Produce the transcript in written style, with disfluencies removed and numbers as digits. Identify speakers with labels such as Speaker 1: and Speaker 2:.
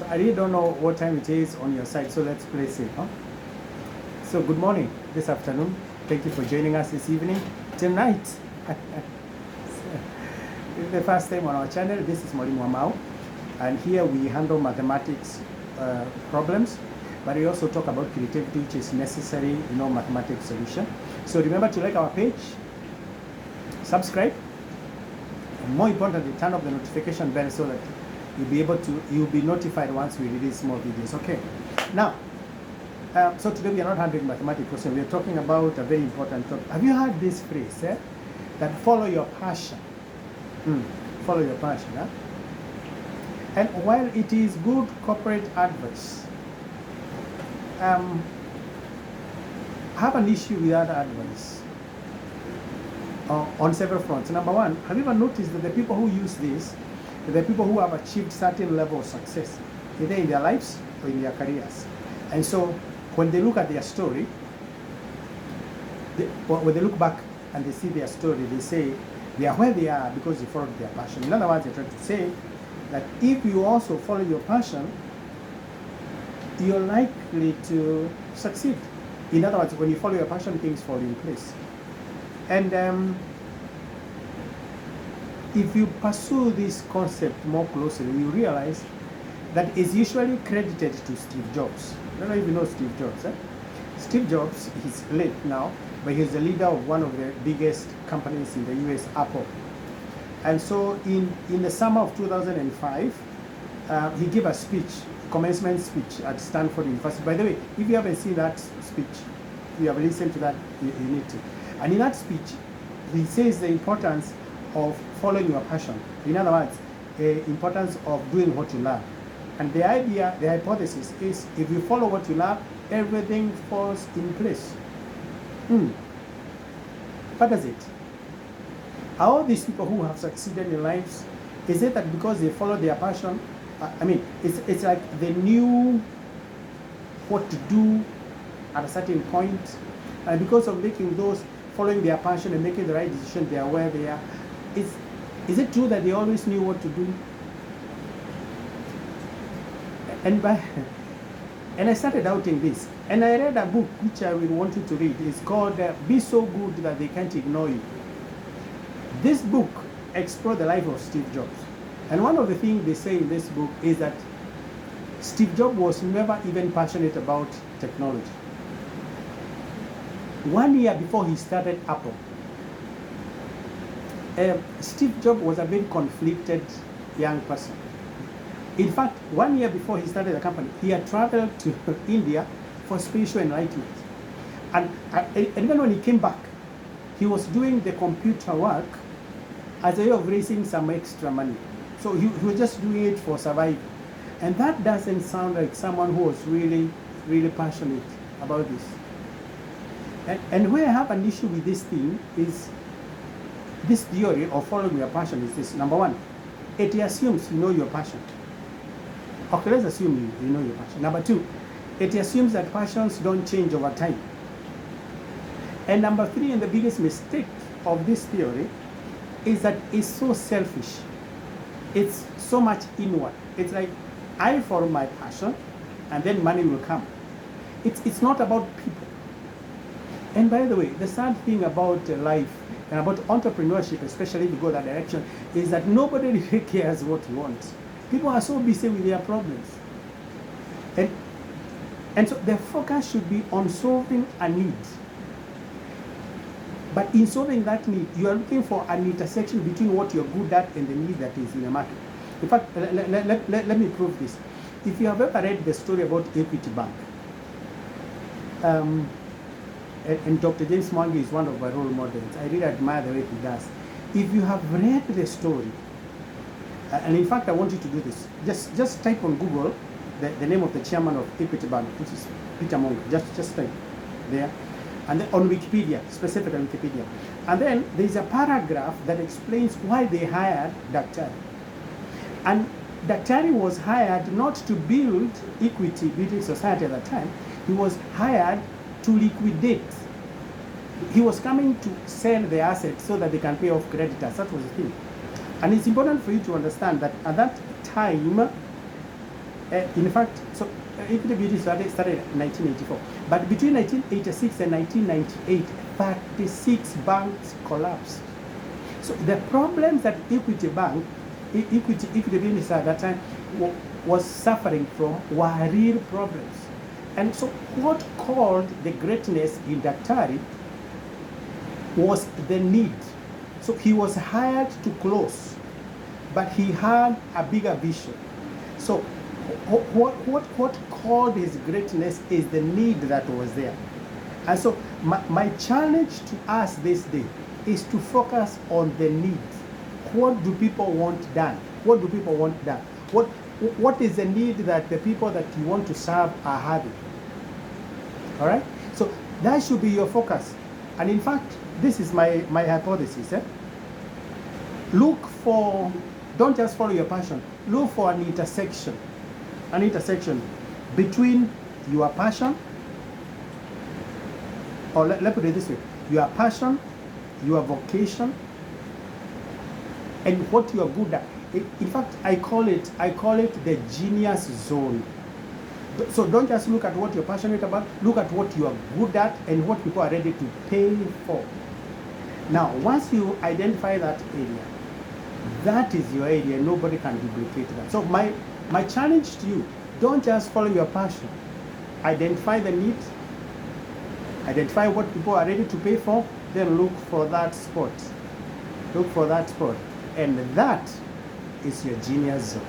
Speaker 1: So I really don't know what time it is on your side, so let's play safe, huh? So good morning, this afternoon. Thank you for joining us this evening. Tonight, this is the first time on our channel. This is Mwalim, and here we handle mathematics problems, but we also talk about creativity, which is necessary in all mathematics solution. So remember to like our page, subscribe, and more importantly, turn off the notification bell so that you'll be notified once we release more videos. Okay. Now, so today we are not handling mathematics question. We are talking about a very important topic. Have you heard this phrase? That follow your passion. Follow your passion. Huh? And while it is good corporate advice, I have an issue with that advice on several fronts. Number one, have you ever noticed that the people who use this, the people who have achieved certain level of success, either in their lives or in their careers? And so when they look at their story, when they look back and they see their story, they say they are where they are because they followed their passion. In other words, they're trying to say that if you also follow your passion, you're likely to succeed. In other words, when you follow your passion, things fall in place. And if you pursue this concept more closely, you realize that it's usually credited to Steve Jobs. I don't know if you know Steve Jobs. Steve Jobs, he's late now, but he's the leader of one of the biggest companies in the US, Apple. And so in the summer of 2005, he gave a speech, commencement speech at Stanford University. By the way, if you haven't seen that speech, if you have listened to that, you need to. And in that speech, he says the importance of following your passion. In other words, the importance of doing what you love. And the idea, the hypothesis is if you follow what you love, everything falls in place. What is it? Are all these people who have succeeded in lives, is it that because they follow their passion? I mean, it's like they knew what to do at a certain point, and because of making those, following their passion and making the right decision, they are where they are. Is it true that they always knew what to do? And I started doubting this. And I read a book which I will want you to read. It's called Be So Good That They Can't Ignore You. This book explored the life of Steve Jobs. And one of the things they say in this book is that Steve Jobs was never even passionate about technology. 1 year before he started Apple, Steve Jobs was a very conflicted young person. In fact, 1 year before he started the company, he had traveled to India for spiritual enlightenment. And even when he came back, he was doing the computer work as a way of raising some extra money. So he was just doing it for survival. And that doesn't sound like someone who was really, really passionate about this. And where I have an issue with this thing is this theory of following your passion is this. Number one, it assumes you know your passion. Okay, let's assume you know your passion. Number two, it assumes that passions don't change over time. And number three, and the biggest mistake of this theory, is that it's so selfish. It's so much inward. It's like, I follow my passion, and then money will come. It's not about people. And by the way, the sad thing about life and about entrepreneurship, especially if you go that direction, is that nobody really cares what you want. People are so busy with their problems. And so their focus should be on solving a need. But in solving that need, you are looking for an intersection between what you're good at and the need that is in the market. In fact, let me prove this. If you have ever read the story about Equity Bank, and Dr. James Mwangi is one of my role models. I really admire the way he does. If you have read the story, and in fact I want you to do this, just type on Google the name of the chairman of Equity Bank, which is Peter Monk. Just type there. And then on Wikipedia, specifically Wikipedia. And then there's a paragraph that explains why they hired Daktari. And Daktari was hired not to build Equity Building Society at that time. He was hired to liquidate. He was coming to sell the assets so that they can pay off creditors. That was the thing. And it's important for you to understand that at that time, In fact, so Equity Beauty started in 1984. But between 1986 and 1998, 36 banks collapsed. So the problems that Equity Business at that time was suffering from were real problems. And so what called the greatness in Daktari was the need. So he was hired to close, but he had a bigger vision. So what called his greatness is the need that was there. And so my challenge to us this day is to focus on the need. What do people want done? What do people want done? What is the need that the people that you want to serve are having? All right? So that should be your focus. And in fact, this is my hypothesis. Look for, don't just follow your passion. Look for an intersection between your passion, or let put it this way, your passion, your vocation, and what you are good at. In fact, I call it the genius zone. So don't just look at what you're passionate about, look at what you are good at and what people are ready to pay for. Now, once you identify that area, that is your area, nobody can duplicate that. So my challenge to you, don't just follow your passion. Identify the need, identify what people are ready to pay for, then look for that spot. Look for that spot. And that is your genius zone.